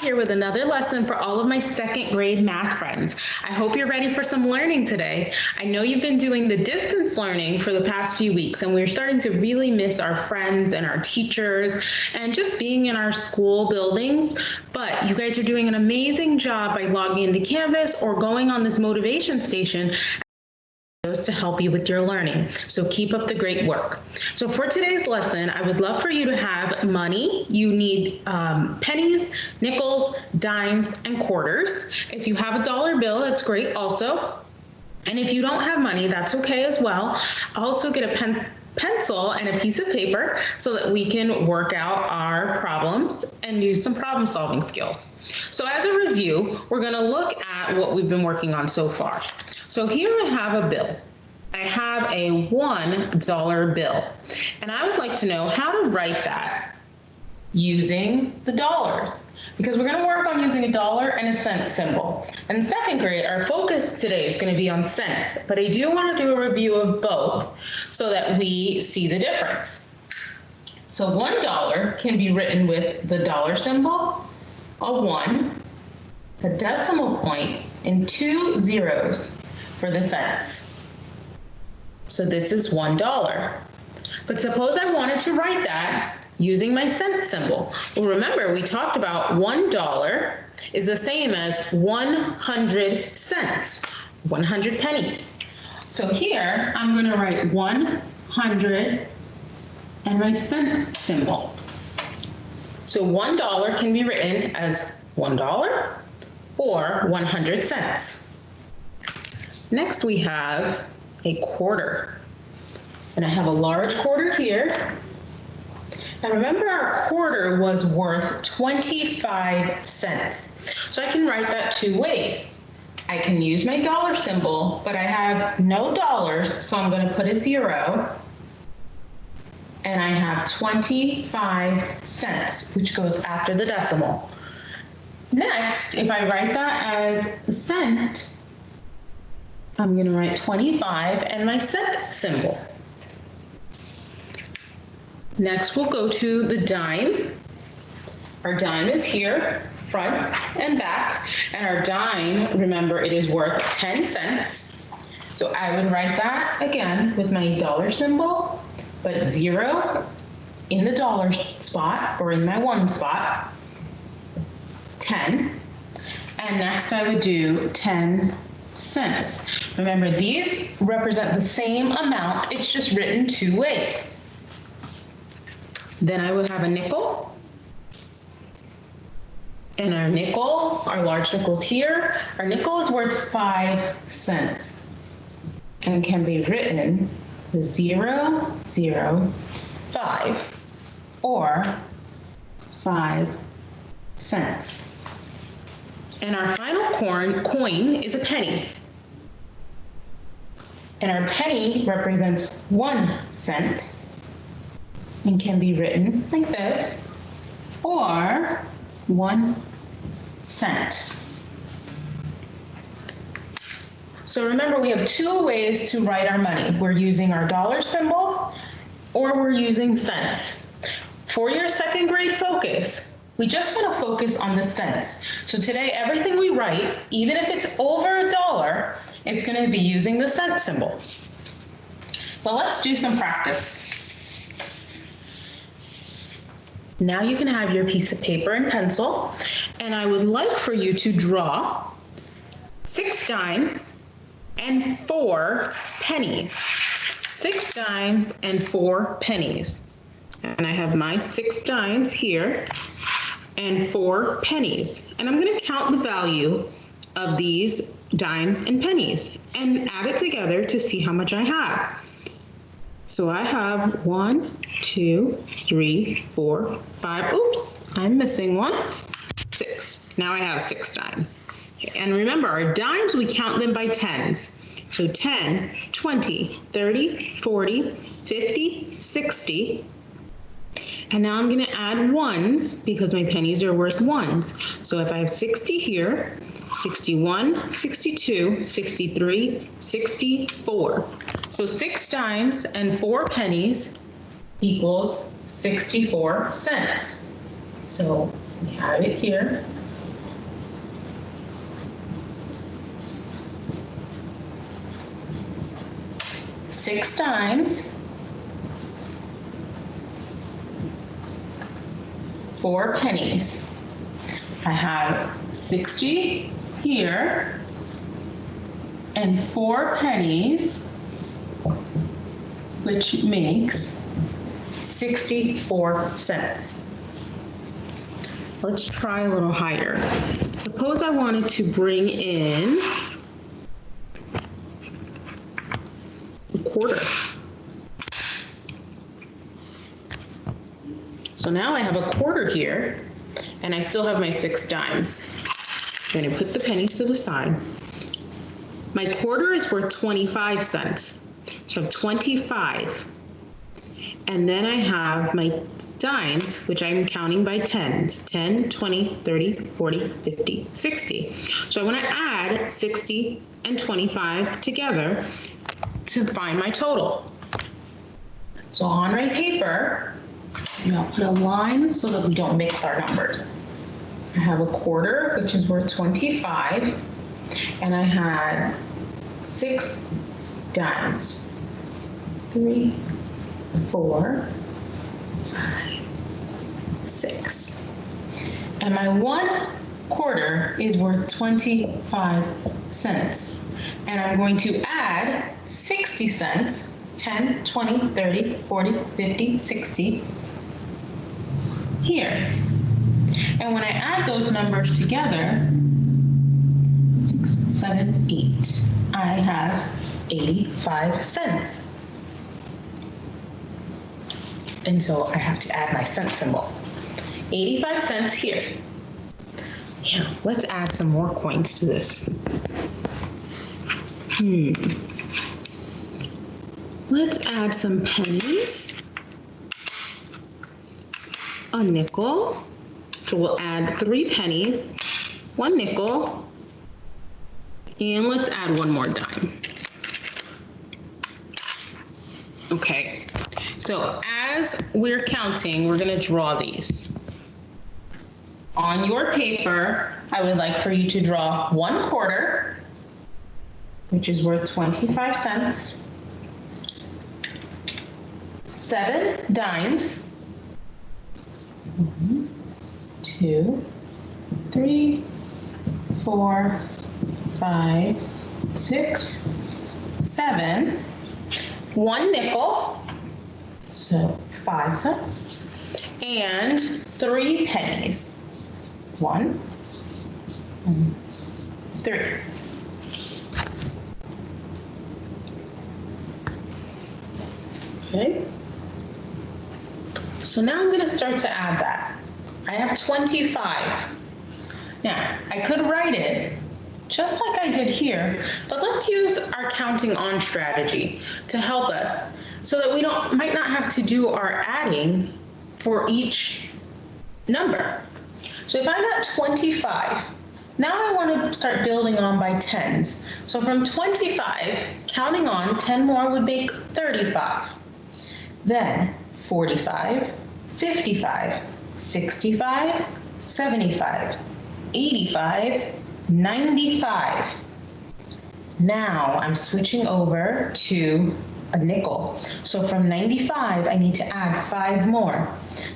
here with another lesson for all of my second grade math friends. I hope you're ready for some learning today. I know you've been doing the distance learning for the past few weeks, and we're starting to really miss our friends and our teachers and just being in our school buildings. But you guys are doing an amazing job by logging into Canvas or going on this motivation station to help you with your learning. So keep up the great work. So for today's lesson, I would love for you to have money. You need pennies, nickels, dimes, and quarters. If you have a dollar bill, that's great also. And if you don't have money, that's okay as well. Also get a pencil and a piece of paper so that we can work out our problems and use some problem solving skills. So as a review, we're going to look at what we've been working on so far. So here I have a bill. I have a $1 bill, and I would like to know how to write that using the dollar, because we're going to work on using a dollar and a cent symbol. In second grade, our focus today is going to be on cents, but I do want to do a review of both so that we see the difference. So $1 can be written with the dollar symbol, a 1, a decimal point, and 2 zeros for the cents. So this is $1. But suppose I wanted to write that using my cent symbol. Well, remember, we talked about $1 is the same as 100 cents, 100 pennies. So here, I'm going to write 100 and my cent symbol. So $1 can be written as $1 or 100 cents. Next, we have a quarter. And I have a large quarter here. And remember, our quarter was worth 25 cents. So I can write that two ways. I can use my dollar symbol, but I have no dollars, so I'm going to put a 0. And I have 25 cents, which goes after the decimal. Next, if I write that as a cent, I'm going to write 25 and my cent symbol. Next, we'll go to the dime. Our dime is here, front and back, and our dime, remember, it is worth 10 cents. So I would write that again with my dollar symbol, but 0 in the dollar spot or in my 1 spot, 10. And next I would do 10 cents. Remember, these represent the same amount, it's just written two ways. Then I would have a nickel. And our nickel, our large nickel's here. Our nickel is worth 5 cents and can be written with 0, 0, 5 or 5 cents. And our final coin is a penny. And our penny represents 1 cent and can be written like this, or 1 cent. So remember, we have two ways to write our money. We're using our dollar symbol or we're using cents. For your second grade focus, we just want to focus on the cents. So today, everything we write, even if it's over $1, it's going to be using the cent symbol. But let's do some practice. Now you can have your piece of paper and pencil, and I would like for you to draw 6 dimes and 4 pennies. 6 dimes and 4 pennies. And I have my 6 dimes here and 4 pennies. And I'm going to count the value of these dimes and pennies and add it together to see how much I have. So I have 1, 2, 3, 4, 5. Oops, I'm missing one. 6. Now I have 6 dimes. And remember, our dimes, we count them by tens. So 10, 20, 30, 40, 50, 60. And now I'm going to add ones because my pennies are worth ones. So if I have 60 here, 61, 62, 63, 64. So 6 dimes and 4 pennies equals 64 cents. So we have it here, 6 dimes, 4 pennies. I have 60 here and 4 pennies, which makes 64 cents. Let's try a little higher. Suppose I wanted to bring in a quarter. So now I have a quarter here, and I still have my 6 dimes. I'm going to put the pennies to the side. My quarter is worth 25 cents. So I have 25. And then I have my dimes, which I'm counting by tens. 10, 20, 30, 40, 50, 60. So I want to add 60 and 25 together to find my total. So on my paper, I'll put a line so that we don't mix our numbers. I have a quarter, which is worth 25, and I had 6 dimes. 3, 4, 5, 6. And my 1 quarter is worth 25 cents. And I'm going to add 60 cents, 10, 20, 30, 40, 50, 60, here. And when I add those numbers together, 6, 7, 8, I have 85 cents. And so I have to add my cent symbol. 85 cents here. Yeah, let's add some more coins to this. Let's add some pennies. A nickel. So we'll add 3 pennies, 1 nickel, and let's add 1 more dime. Okay, so as we're counting, we're going to draw these. On your paper, I would like for you to draw 1 quarter, which is worth 25 cents, 7 dimes, 1, 2, 3, 4, 5, 6, 7, 1 nickel, so 5 cents, and 3 pennies. 1, 3. Okay. So now I'm going to start to add that. I have 25. Now, I could write it just like I did here, but let's use our counting on strategy to help us so that we might not have to do our adding for each number. So if I'm at 25, now I want to start building on by tens. So from 25, counting on, 10 more would make 35. Then 45, 55, 65, 75, 85, 95. Now I'm switching over to a nickel. So from 95, I need to add 5 more.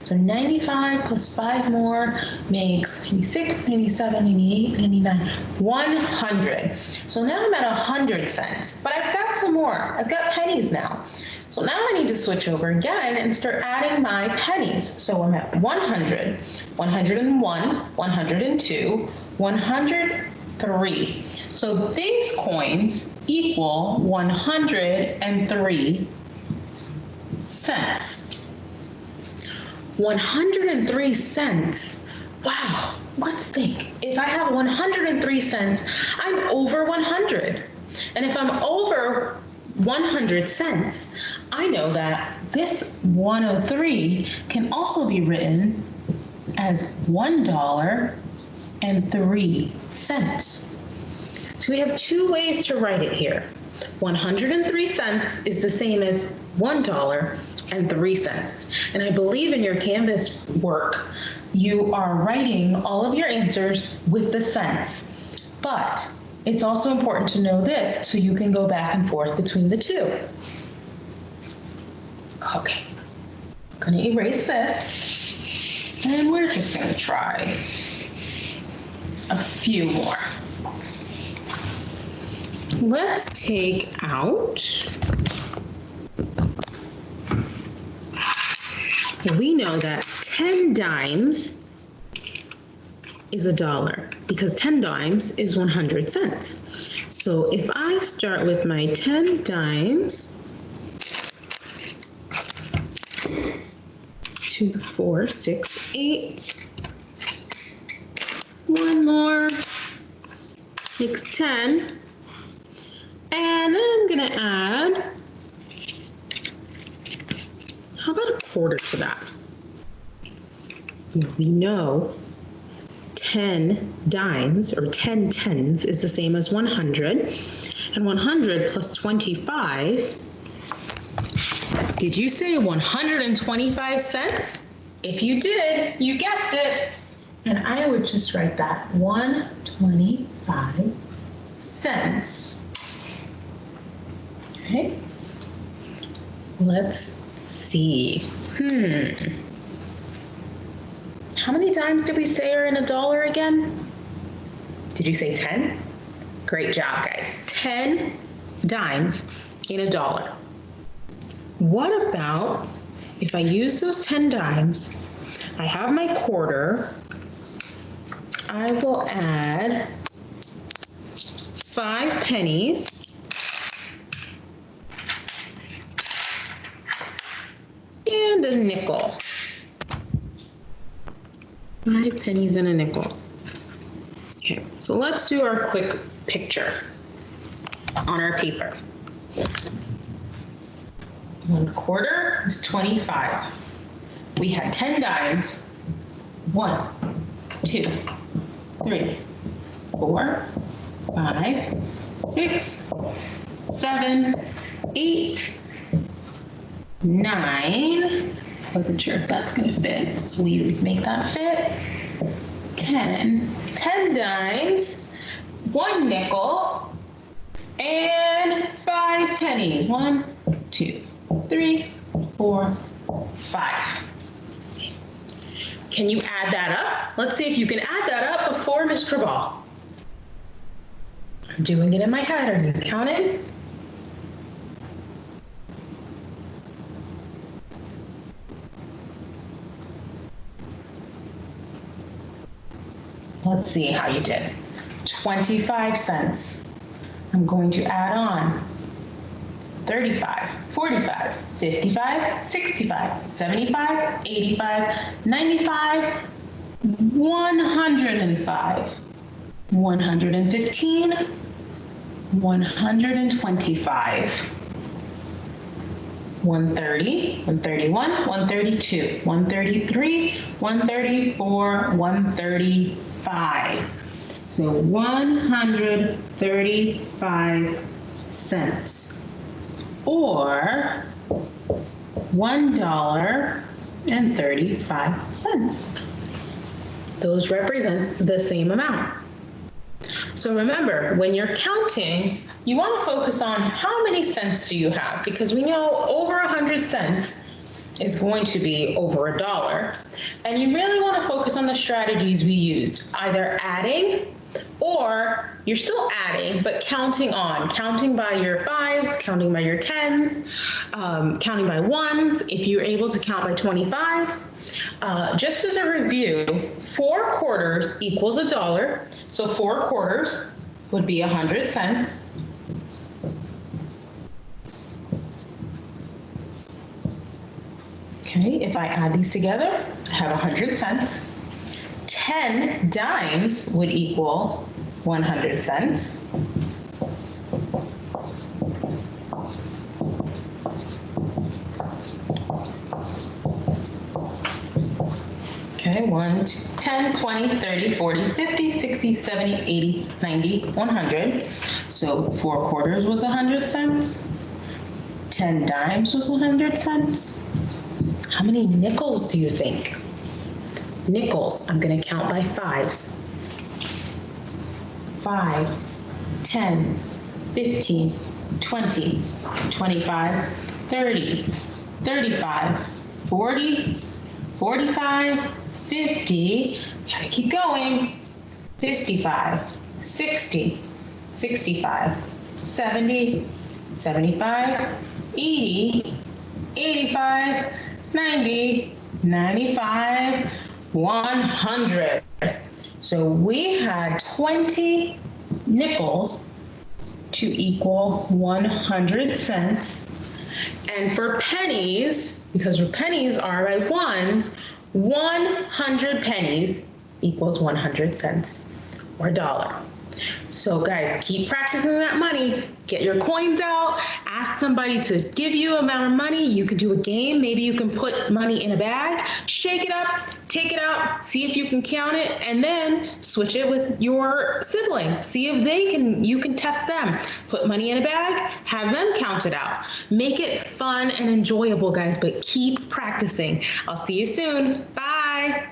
So 95 plus 5 more makes 96, 97, 98, 99, 100. So now I'm at 100 cents, but I've got some more. I've got pennies now. So now I need to switch over again and start adding my pennies. So I'm at 100, 101, 102, 103. So these coins equal 103 cents. 103 cents. Wow, let's think. If I have 103 cents, I'm over 100. And if I'm over 100 cents, I know that this 103 can also be written as $1.03. So we have 2 ways to write it here. 103 cents is the same as $1.03. And I believe in your Canvas work, you are writing all of your answers with the cents. But it's also important to know this so you can go back and forth between the two. Okay, I'm gonna erase this, and we're just gonna try a few more. Let's take out, we know that 10 dimes is $1 because 10 dimes is 100 cents. So if I start with my 10 dimes, 2, 4, 6, 8, one more, makes 10, and I'm gonna add, how about a quarter to that? We know 10 dimes or 10 tens is the same as 100, and 100 plus 25, did you say 125 cents? If you did, you guessed it. And I would just write that 125 cents. Okay, let's see. How many dimes did we say are in $1 again? Did you say 10? Great job, guys. 10 dimes in $1. What about if I use those 10 dimes, I have my quarter, I will add 5 pennies and a nickel. 5 pennies and a nickel. Okay, so let's do our quick picture on our paper. 1/4 is 25. We had 10 dimes. 1, 2, 3, 4, 5, 6, 7, 8, 9. Wasn't sure if that's gonna fit, so we would make that fit. 10. 10 dimes, 1 nickel, and 5 pennies. 1, 2, 3, 4, 5. Can you add that up? Let's see if you can add that up before Ms. Trabal. I'm doing it in my head. Are you counting? Let's see how you did. 25 cents. I'm going to add on 35, 45, 55, 65, 75, 85, 95, 105, 115, 125, 130, 131, 132, 133, 134, 135. So 135 cents, or $1.35. Those represent the same amount. So remember, when you're counting, you want to focus on how many cents do you have, because we know over 100 cents is going to be over $1. And you really want to focus on the strategies we used, either adding, or you're still adding, but counting by your 5s, counting by your 10s, counting by 1s, if you're able to count by 25s. Just as a review, 4 quarters equals $1. So 4 quarters would be 100 cents. Okay, if I add these together, I have 100 cents. 10 dimes would equal 100 cents. Okay, 1, 10, 20, 30, 40, 50, 60, 70, 80, 90, 100. So 4 quarters was 100 cents. 10 dimes was 100 cents. How many nickels do you think? Nickels, I'm going to count by 5s. 5, 10, 15, 20, 25, 30, 35, 40, 45, 50. Gotta keep going. 55, 60, 65, 70, 75, 80, 85, 90, 95, 100. So we had 20 nickels to equal 100 cents. And for pennies, because pennies are by ones, 100 pennies equals 100 cents or a dollar. So guys, keep practicing that money. Get your coins out. Ask somebody to give you amount of money. You can do a game. Maybe you can put money in a bag, shake it up, take it out, see if you can count it, and then switch it with your sibling. See if you can test them. Put money in a bag, have them count it out. Make it fun and enjoyable, guys, but keep practicing. I'll see you soon. Bye.